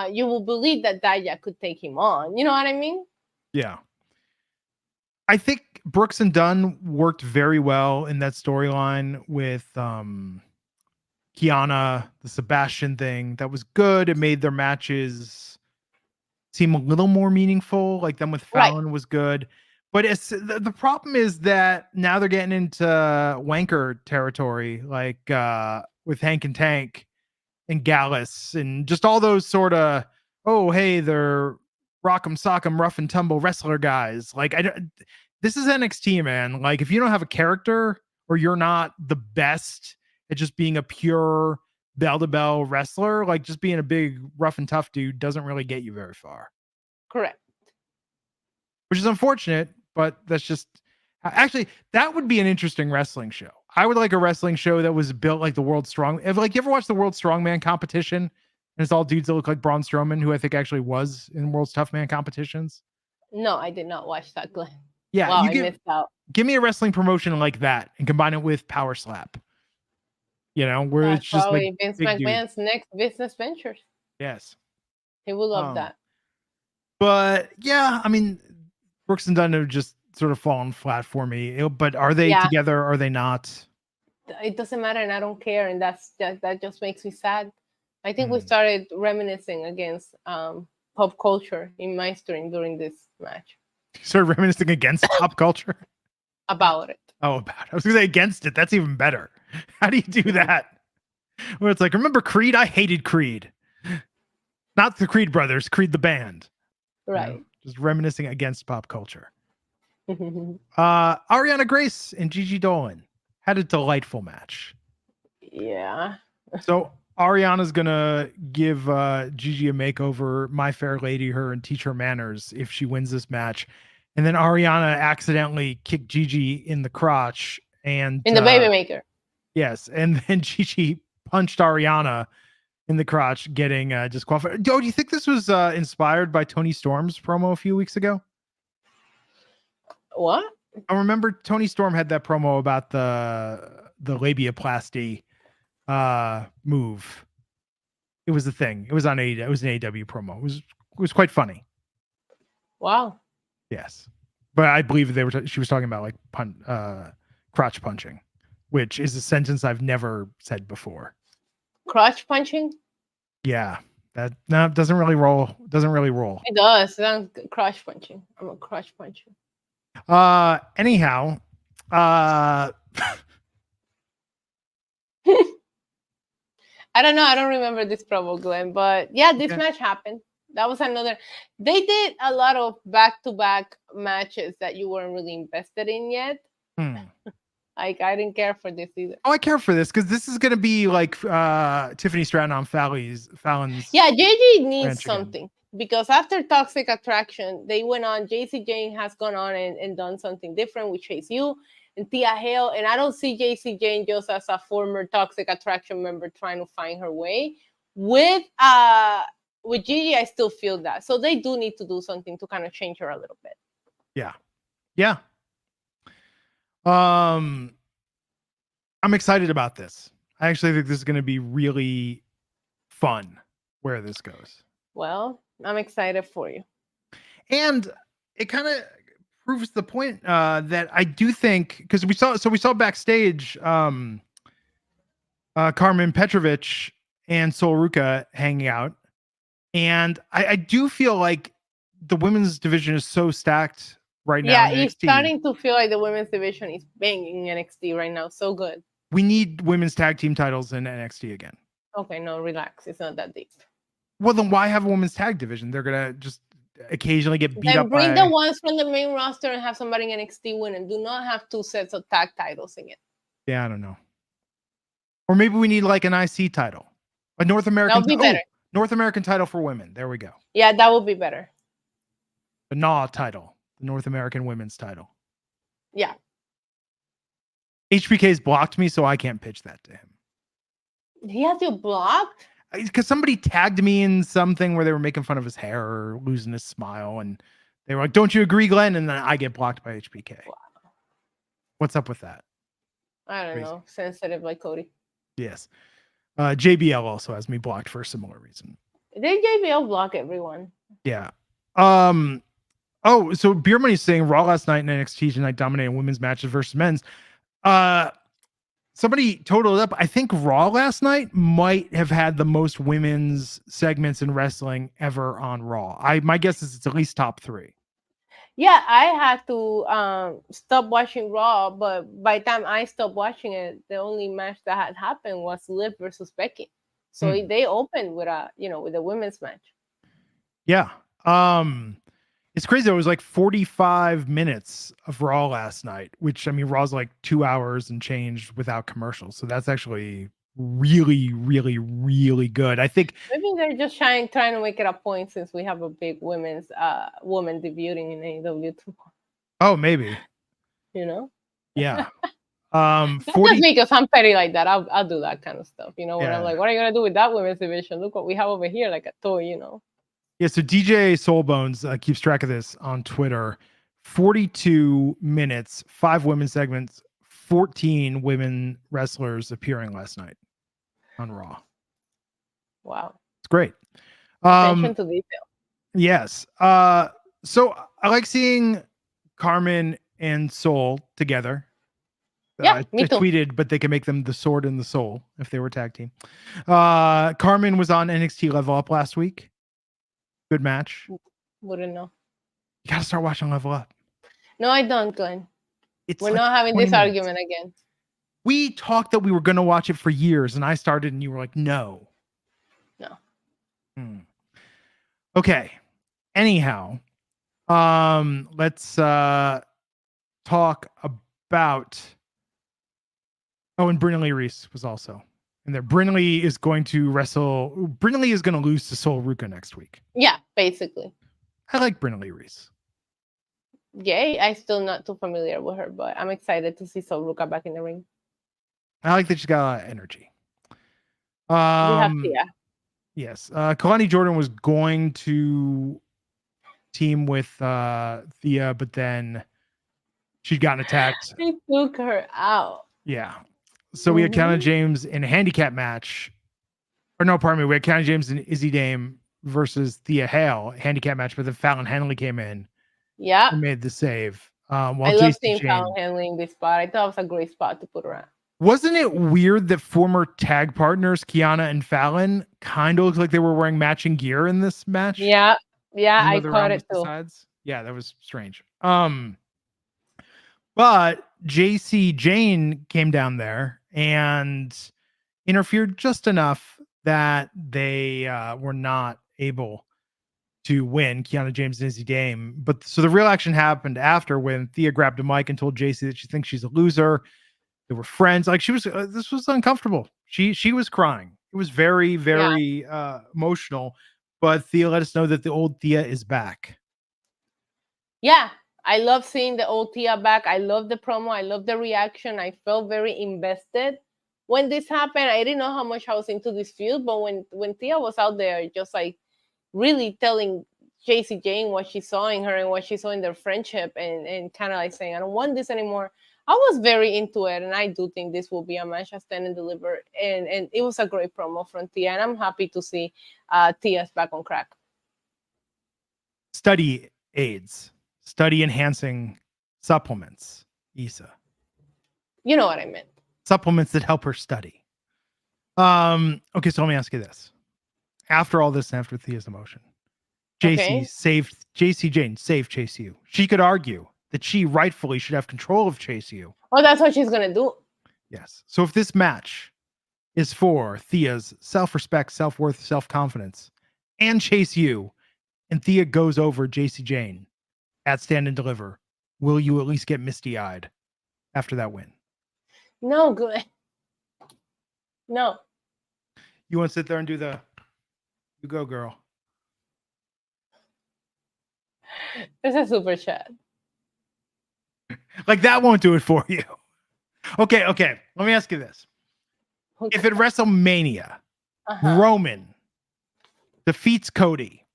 you will believe that Dijak could take him on. You know what I mean? Yeah. I think Brooks and Dunn worked very well in that storyline with Kiana, the Sebastian thing. That was good. It made their matches seem a little more meaningful. Like them with Fallon was good. But it's the problem is that now they're getting into wanker territory, like with Hank and Tank and Gallus and just all those sort of, oh, hey, they're rock'em sock'em rough and tumble wrestler guys. Like this is NXT, man. Like if you don't have a character or you're not the best at just being a pure bell to bell wrestler, like just being a big rough and tough dude doesn't really get you very far. Correct. Which is unfortunate, but that's just actually that would be an interesting wrestling show. I would like a wrestling show that was built like the World Strong. Like you ever watch the World Strongman competition? And it's all dudes that look like Braun Strowman, who I think actually was in World's Tough Man competitions. No, I did not watch that, Glenn. Yeah, wow, I missed out. Give me a wrestling promotion like that and combine it with Power Slap. You know, where That's it's just like Vince McMahon's next business ventures. Yes, he would love that. But yeah, I mean, Brooks and Dunn have just sort of fallen flat for me. But are they together? Or are they not? It doesn't matter, and I don't care, and that just makes me sad. I think we started reminiscing against pop culture in my stream during this match. You started reminiscing against pop culture? About it. Oh, about it. I was going to say against it. That's even better. How do you do that? Where it's like, remember Creed? I hated Creed. Not the Creed brothers, Creed the band. Right. You know, just reminiscing against pop culture. Ariana Grace and Gigi Dolan had a delightful match. Yeah. So Ariana's gonna give Gigi a makeover, My Fair Lady her, and teach her manners if she wins this match. And then Ariana accidentally kicked Gigi in the crotch and in the baby maker. Yes, and then Gigi punched Ariana in the crotch, getting disqualified. Do you think this was inspired by Tony Storm's promo a few weeks ago? What? I remember Tony Storm had that promo about the labiaplasty move. It was a thing. It was on AEW. It was an AEW promo. It was quite funny. Wow. Yes, but I believe she was talking about like crotch punching, which is a sentence I've never said before. Crotch punching? Yeah, that doesn't really roll. Doesn't really roll. It does. It sounds crotch punching. I'm a crotch puncher. Anyhow, I don't know. I don't remember this promo, Glenn, but yeah, this match happened. That was another. They did a lot of back-to-back matches that you weren't really invested in yet. Like I didn't care for this either. Oh, I care for this because this is going to be like Tiffany Stratton on Fallon's. Yeah, JJ needs something because after Toxic Attraction, they went on. JC Jane has gone on and done something different with Chase U and Thea Hail, and I don't see JC Jane just as a former Toxic Attraction member trying to find her way. With Gigi, I still feel that. So they do need to do something to kind of change her a little bit. Yeah. Yeah. I'm excited about this. I actually think this is going to be really fun where this goes. Well, I'm excited for you. And it kind of proves the point that I do think, because we saw backstage Carmen Petrovic and Sol Ruca hanging out. And I do feel like the women's division is so stacked right now. Yeah, it's starting to feel like the women's division is banging NXT right now. So good. We need women's tag team titles in NXT again. Okay, no, relax. It's not that deep. Well, then why have a women's tag division? They're going to just occasionally get beat Then up bring by... the ones from the main roster and have somebody in NXT win, and do not have 2 sets of tag titles in it. Yeah, I don't know. Or maybe we need like an IC title, a North American. That would be better. North American title for women. There we go. Yeah, that would be better. The NAW title, the North American Women's title. Yeah. HBK's blocked me, so I can't pitch that to him. He has you blocked? Because somebody tagged me in something where they were making fun of his hair or losing his smile, and they were like, "Don't you agree, Glenn?" And then I get blocked by HBK. Wow. What's up with that? I don't know. Sensitive like Cody. Yes. JBL also has me blocked for a similar reason. Did JBL block everyone? Yeah. Oh, so Beer Money's saying Raw last night and NXT tonight dominated women's matches versus men's. Somebody totaled up. I think Raw last night might have had the most women's segments in wrestling ever on Raw. My guess is it's at least top 3. Yeah, I had to stop watching Raw, but by the time I stopped watching it, the only match that had happened was Liv versus Becky. So they opened with with a women's match. Yeah. It's crazy. It was like 45 minutes of Raw last night, which, I mean, Raw's like 2 hours and change without commercials. So that's actually really, really, really good. I think maybe they're just trying to make it a point since we have a big woman debuting in AEW tomorrow. Oh, maybe. Yeah. That's just me, because I'm petty like that. I'll do that kind of stuff. When I'm like, what are you gonna do with that women's division? Look what we have over here, like a toy, Yeah, so DJ Soulbones keeps track of this on Twitter. 42 minutes, 5 women's segments, 14 women wrestlers appearing last night on Raw. Wow. It's great. Attention to detail. Yes. So I like seeing Carmen and Soul together. Yeah, me too. I tweeted, but they can make them the Sword and the Soul if they were tag team. Carmen was on NXT Level Up last week. Good match. Wouldn't know. You gotta start watching Level Up. No, I don't, Glenn. We're not having this argument again. We talked that we were gonna watch it for years, and I started, and you were like, "No." No. Okay. Anyhow, let's talk about. Oh, and Brynley Reese was also. And there, Brynley is going to wrestle. Brynley is going to lose to Sol Ruca next week. Yeah, basically. I like Brynley Reese. Yay, I'm still not too familiar with her, but I'm excited to see Sol Ruca back in the ring. I like that she's got a lot of energy. We have Thea. Yes. Kalani Jordan was going to team with Thea, but then she'd gotten attacked. He took her out. Yeah. So we had Kiana James in a handicap match. Or no, pardon me. We had Kiana James and Izzy Dame versus Thea Hail, handicap match, but then Fallon Henley came in. Yeah. And made the save. I love seeing Fallon Henley in this spot. I thought it was a great spot to put her at. Wasn't it weird that former tag partners, Kiana and Fallon, kind of looked like they were wearing matching gear in this match? Yeah. Yeah, I caught it too. Yeah, that was strange. But JC Jane came down there and interfered just enough that they were not able to win, Kiana James and Izzy Dame. But so the real action happened after, when Thea grabbed a mic and told JC that she thinks she's a loser. They were friends. Like, she was, this was uncomfortable. She was crying. It was very, very emotional. But Thea let us know that the old Thea is back. Yeah, I love seeing the old Thea back. I love the promo. I love the reaction. I felt very invested when this happened. I didn't know how much I was into this feud, but when Thea was out there, just like really telling JC Jane what she saw in her and what she saw in their friendship, and kind of like saying, I don't want this anymore. I was very into it, and I do think this will be a match that stand and deliver. And it was a great promo from Thea, and I'm happy to see Thea's back on track. Study aids, study enhancing supplements, Isa. You know what I meant. Supplements that help her study. Okay, so let me ask you this. After all this, and after Thea's emotion, JC Jane saved Chase U. She could argue that she rightfully should have control of Chase U. Oh, that's what she's gonna do. Yes. So if this match is for Thea's self-respect, self-worth, self-confidence, and Chase U, and Thea goes over JC Jane at Stand and Deliver, will you at least get misty-eyed after that win? No, good. No. You want to sit there and do you go, girl. It's a super chat. Like that won't do it for you. Okay. Let me ask you this. Okay. If at WrestleMania, Roman defeats Cody,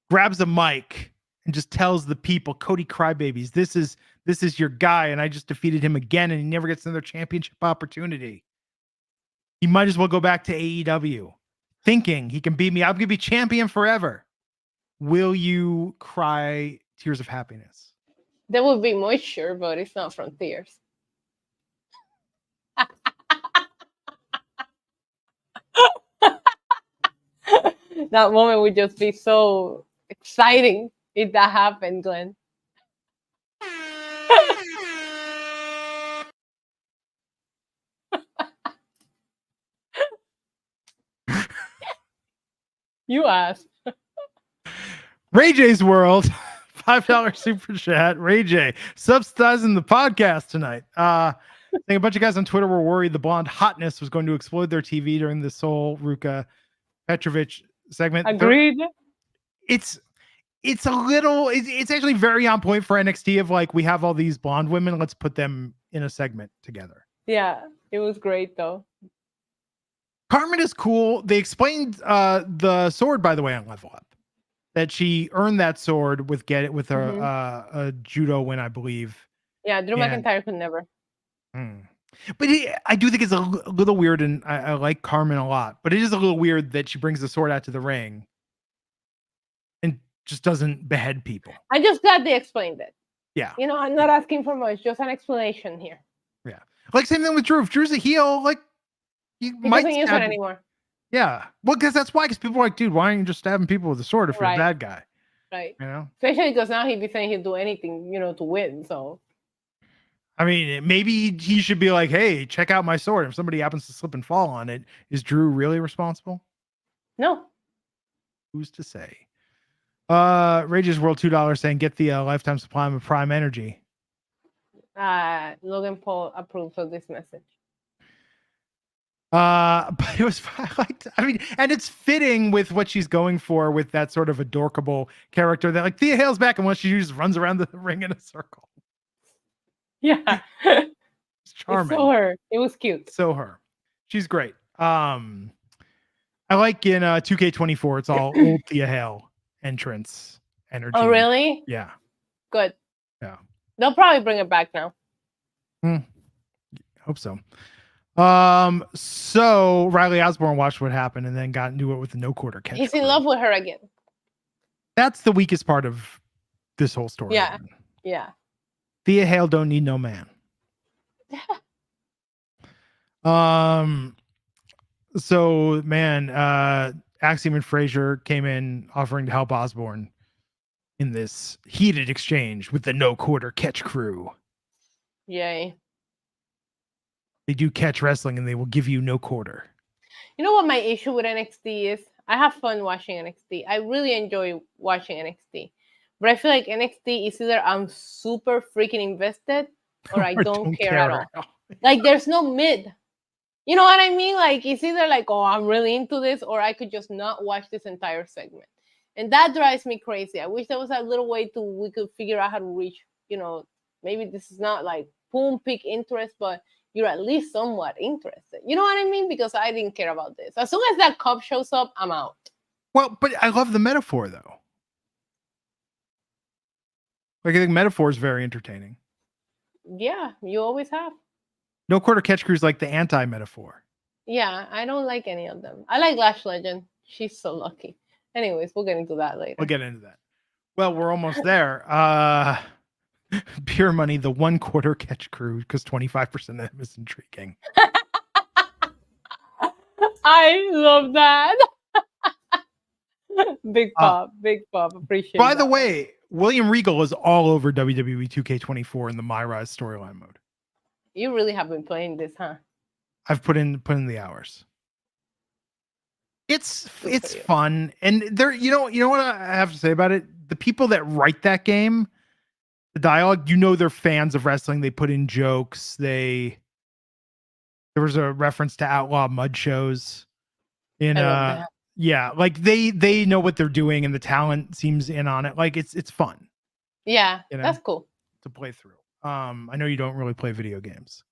grabs a mic, and just tells the people, Cody crybabies, this is your guy, and I just defeated him again, and he never gets another championship opportunity. He might as well go back to AEW, thinking he can beat me. I'm gonna be champion forever. Will you cry tears of happiness? There would be moisture, but it's not from tears. That moment would just be so exciting if that happened, Glenn. You asked. Ray J's World, $5 super chat. Ray J subsidizing the podcast tonight. I think a bunch of guys on Twitter were worried the blonde hotness was going to explode their TV during the Sol Ruka Petrovic segment. Agreed. It's actually very on point for NXT of like, we have all these blonde women, let's put them in a segment together. Yeah, it was great though. Carmen is cool. They explained the sword, by the way, on Level Up, that she earned that sword with a judo win, I believe. Yeah, Drew McIntyre could never. But I do think it's a little weird, and I like Carmen a lot, but it is a little weird that she brings the sword out to the ring and just doesn't behead people. I just glad they explained it. Yeah. You know, I'm not asking for much, just an explanation here. Yeah. Like same thing with Drew. If Drew's a heel, like he doesn't use it anymore. Yeah. Well, because people are like, dude, why aren't you just stabbing people with a sword if you're a bad guy? Right. You know? Especially because now he'd be saying he'd do anything, to win. So I mean, maybe he should be like, hey, check out my sword. If somebody happens to slip and fall on it, is Drew really responsible? No. Who's to say? Rage's World $2 saying get the lifetime supply of Prime Energy. Logan Paul approves of this message. But it was and it's fitting with what she's going for with that sort of adorkable character that like Thea Hail's back, and once she just runs around the ring in a circle. Yeah. It's charming. It's so her. It was cute. So her. She's great. I like in 2K24, it's all old Thea Hail entrance energy. Oh, really? Yeah. Good. Yeah. They'll probably bring it back now. Hope so. So Riley Osborne watched what happened and then got into it with the no quarter catch. He's in love with her again. That's the weakest part of this whole story. Yeah. Yeah. Thea Hail don't need no man. So man, Axiom and Frazier came in offering to help Osborne in this heated exchange with the no quarter catch crew. Yay. They do catch wrestling and they will give you no quarter. You know what my issue with NXT is? I have fun watching NXT. I really enjoy watching NXT. But I feel like NXT is either I'm super freaking invested or I don't care at all. Like there's no mid. You know what I mean? Like it's either like, oh, I'm really into this, or I could just not watch this entire segment. And that drives me crazy. I wish there was a little way we could figure out how to reach, maybe this is not like boom, peak interest, but you're at least somewhat interested. You know what I mean? Because I didn't care about this. As soon as that cup shows up, I'm out. Well, but I love the metaphor though. Like I think metaphor is very entertaining. Yeah, you always have. No quarter catch crew is like the anti-metaphor. Yeah, I don't like any of them. I like Lash Legend. She's so lucky. Anyways, we'll get into that later. We'll get into that. Well, we're almost there. Pure money, the 1 quarter catch crew, because 25% of them is intriguing. I love that. Big pop. Appreciate By the way, William Regal is all over WWE 2K24 in the My Rise storyline mode. You really have been playing this, huh? I've put in the hours. It's Good it's for you. fun, and there, you know what I have to say about it. The people that write that game, the dialogue, they're fans of wrestling. They put in jokes. There was a reference to outlaw mud shows. In I love that. yeah, like they know what they're doing, and the talent seems in on it. Like it's fun. Yeah, You know, that's cool. to play through. I know you don't really play video games.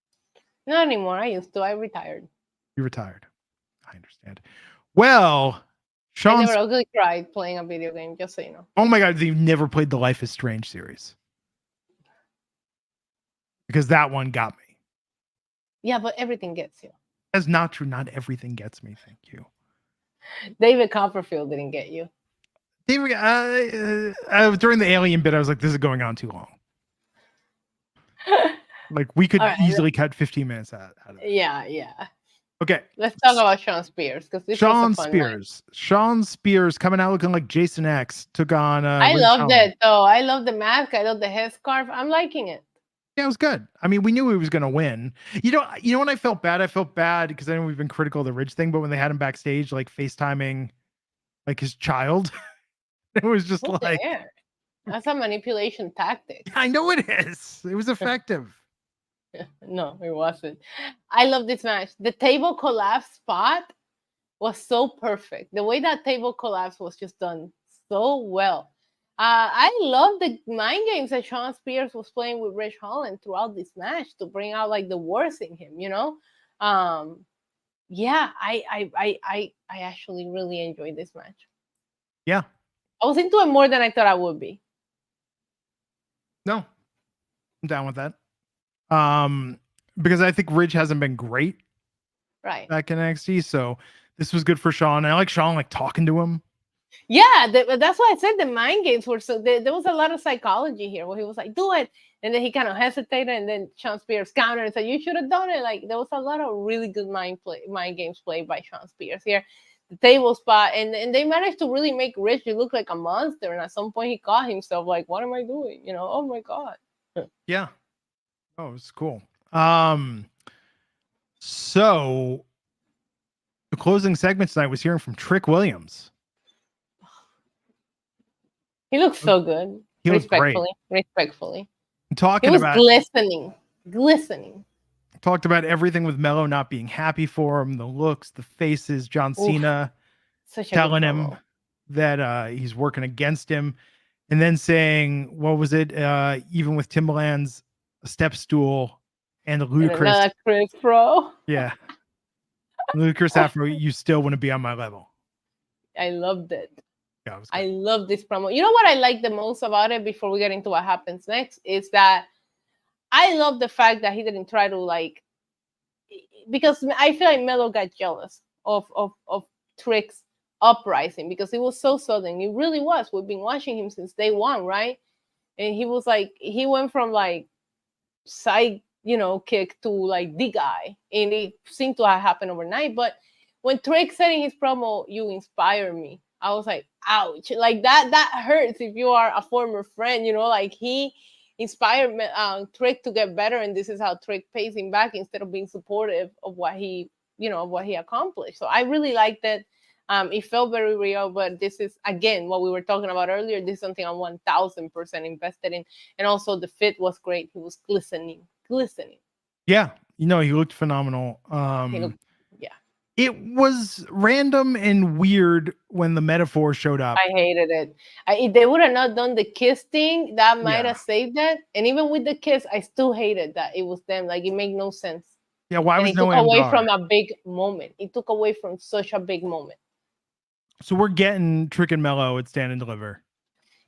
Not anymore. I used to. I retired. You retired. I understand. Well, I Sean's. never ugly cried playing a video game, just so you know. Oh my God, you've never played the Life is Strange series. Because that one got me. Yeah, but everything gets you. That's not true. Not everything gets me. Thank you. David Copperfield didn't get you. During the alien bit, I was like, this is going on too long. Like, we could easily cut 15 minutes out of it. Yeah. Okay. Let's talk about Shawn Spears, because this Shawn was a fun Spears. Night. Shawn Spears coming out looking like Jason X took on. I loved it though. I love the mask. I love the headscarf. I'm liking it. Yeah, it was good. I mean, we knew he was going to win. You know when I felt bad? I felt bad because I know we've been critical of the Ridge thing, but when they had him backstage, like FaceTiming, like his child, it was just like, that's a manipulation tactic. I know it is. It was effective. No, it wasn't. I love this match. The table collapse spot was so perfect. The way that table collapse was just done so well. I love the mind games that Shawn Spears was playing with Ridge Holland throughout this match to bring out like the worst in him, Yeah, I actually really enjoyed this match. Yeah. I was into it more than I thought I would be. No, I'm down with that. Because I think Ridge hasn't been great back in NXT, so this was good for Shawn. And I like Shawn like talking to him. Yeah, that's why I said the mind games were so. There was a lot of psychology here where he was like, "Do it," and then he kind of hesitated, and then Shawn Spears countered and said, "You should have done it." Like there was a lot of really good mind games played by Shawn Spears here. The table spot, and they managed to really make Ridge look like a monster. And at some point, he caught himself like, "What am I doing?" Oh my god. Yeah. Oh, it's cool. So the closing segment tonight was hearing from Trick Williams. He looks so good. He respectfully. Talking he was about glistening. Talked about everything with Melo not being happy for him, the looks, the faces, John Cena telling him that he's working against him, and then saying, what was it? Even with Timberland's step stool and the ludicrous another Chris Pro. Yeah. Ludicrous afro, you still want to be on my level. I loved it. Yeah, I love this promo. You know what I like the most about it before we get into what happens next is that I love the fact that he didn't try to because I feel like Melo got jealous of Trick's uprising because it was so sudden. It really was. We've been watching him since day one, right? And he was he went from side, kick to the guy, and it seemed to have happened overnight. But when Trick said in his promo, "You inspire me," I was like, ouch. That hurts if you are a former friend, he inspired Trick to get better, and this is how Trick pays him back instead of being supportive of what he accomplished. So I really liked it. It felt very real, but this is, again, what we were talking about earlier. This is something I'm 1000% invested in. And also the fit was great. He was glistening. Yeah. He looked phenomenal. It was random and weird when the Metaphor showed up. I hated it. If they would have not done the kiss thing, that might have saved it. And even with the kiss, I still hated that it was them. It made no sense. Yeah, why was no It took away from a big moment. It took away from such a big moment. So we're getting Trick and Melo at Stand and Deliver.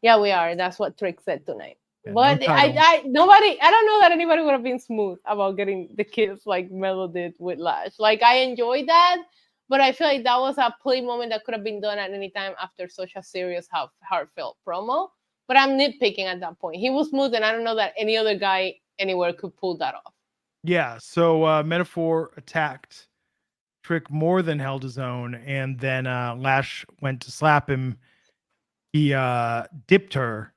Yeah, we are. That's what Trick said tonight. Yeah, but I don't know that anybody would have been smooth about getting the kiss like Melo did with Lash. I enjoyed that, but I feel like that was a play moment that could have been done at any time after such a serious, heartfelt promo. But I'm nitpicking at that point. He was smooth, and I don't know that any other guy anywhere could pull that off. Yeah, so Metaphor attacked Trick more than held his own, and then Lash went to slap him. He dipped her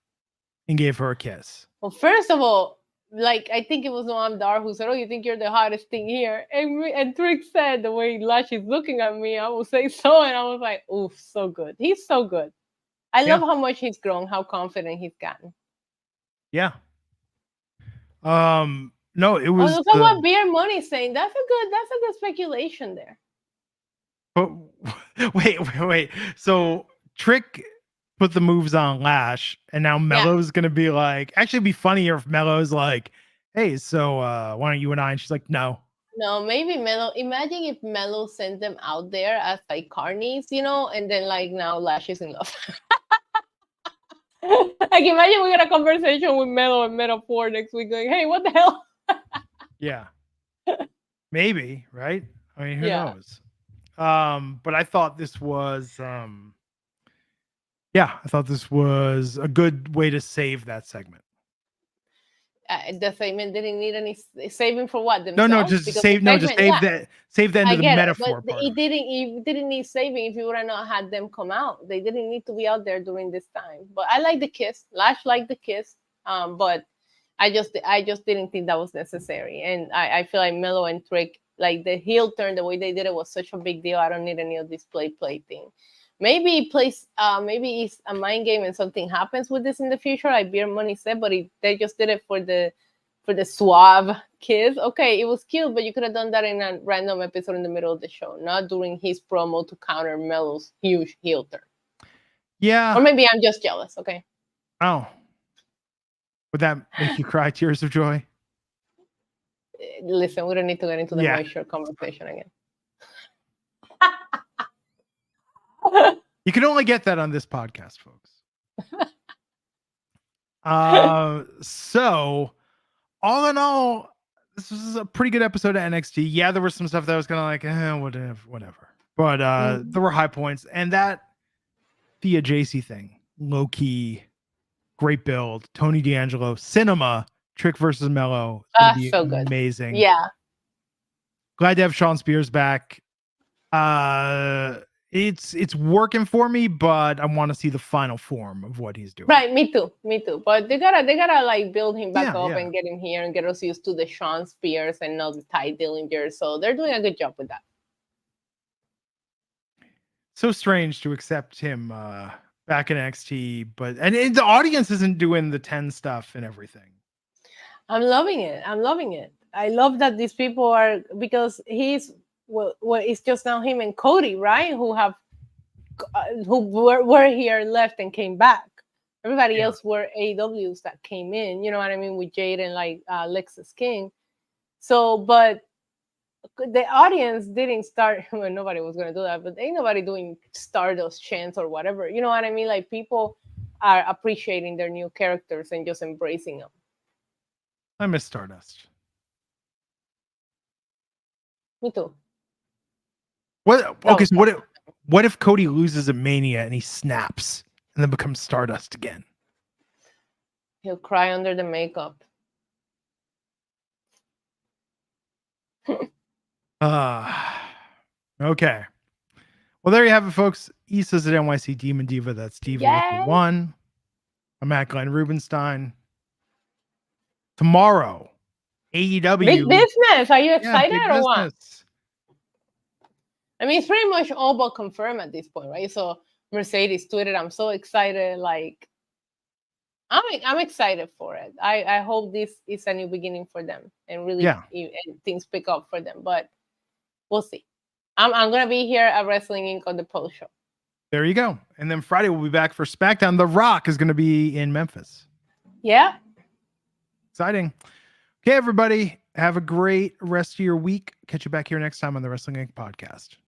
and gave her a kiss. Well, first of all, like I think it was Noam Dar who said, "Oh, you think you're the hottest thing here?" And Trick said, "The way Lash is looking at me, I will say so." And I was like, "Oof, so good. He's so good. I love how much he's grown, how confident he's gotten." Yeah. No, it was. Look at what Beer Money's saying. That's a good speculation there. But wait. So Trick put the moves on Lash, and now Mello's gonna be like. Actually, it'd be funnier if Mello's like, "Hey, so why don't you and I?" And she's like, "No." No, maybe Mello. Imagine if Mello sent them out there as like carnies, and then like now Lash is in love. Like imagine we got a conversation with Mello and Metaphor next week, going, "Hey, what the hell?" Yeah. Maybe, right? I mean, who knows? But I thought this was I thought this was a good way to save that segment. The segment didn't need any saving for what themselves? No, just save that end of the metaphor part. It didn't need saving if you would have not had them come out. They didn't need to be out there during this time. But I like the kiss. Lash liked the kiss. But I just didn't think that was necessary. And I feel like Mello and Trick, like the heel turn, the way they did it was such a big deal. I don't need any of this play thing. Maybe it's a mind game and something happens with this in the future, like Beer Money said, but they just did it for the suave kiss. Okay, it was cute, but you could have done that in a random episode in the middle of the show, not during his promo to counter Mello's huge heel turn. Yeah. Or maybe I'm just jealous, okay? Oh. Would that make you cry tears of joy? Listen, we don't need to get into the moisture conversation again. You can only get that on this podcast, folks. So all in all, this was a pretty good episode of NXT. Yeah, there was some stuff that was kind of like, whatever. But there were high points, and that Thea JC thing, low key, great build. Tony D'Angelo, Cinema, Trick versus Mello, so good, amazing. Yeah, glad to have Shawn Spears back. It's working for me, but I want to see the final form of what he's doing. Right, me too. But they gotta like build him back up and get him here and get us used to the Shawn Spears and not the Ty Dillinger. So they're doing a good job with that. So strange to accept him back in NXT, but the audience isn't doing the 10 stuff and everything. I'm loving it. I love that these people are, because it's just now him and Cody, right? Who were here, left, and came back. Everybody else were AEWs that came in. You know what I mean? With Jade and like Lexus King. So, but the audience didn't start. Well, nobody was gonna do that, but ain't nobody doing Stardust chants or whatever. You know what I mean? Like people are appreciating their new characters and just embracing them. I miss Stardust. Me too. Okay, so what if Cody loses at Mania and he snaps and then becomes Stardust again? He'll cry under the makeup. Okay. Well, there you have it, folks. Isa's at NYC Demon Diva. That's Diva 1. I'm at Glenn Rubenstein. Tomorrow, AEW. Big business. Are you excited or what? I mean, it's pretty much all but confirmed at this point, right? So Mercedes tweeted, "I'm so excited. Like, I'm excited for it. I hope this is a new beginning for them and really and things pick up for them. But we'll see. I'm gonna be here at Wrestling Inc. on the post show. There you go. And then Friday we'll be back for SmackDown. The Rock is gonna be in Memphis. Yeah. Exciting. Okay, everybody. Have a great rest of your week. Catch you back here next time on the Wrestling Inc. podcast.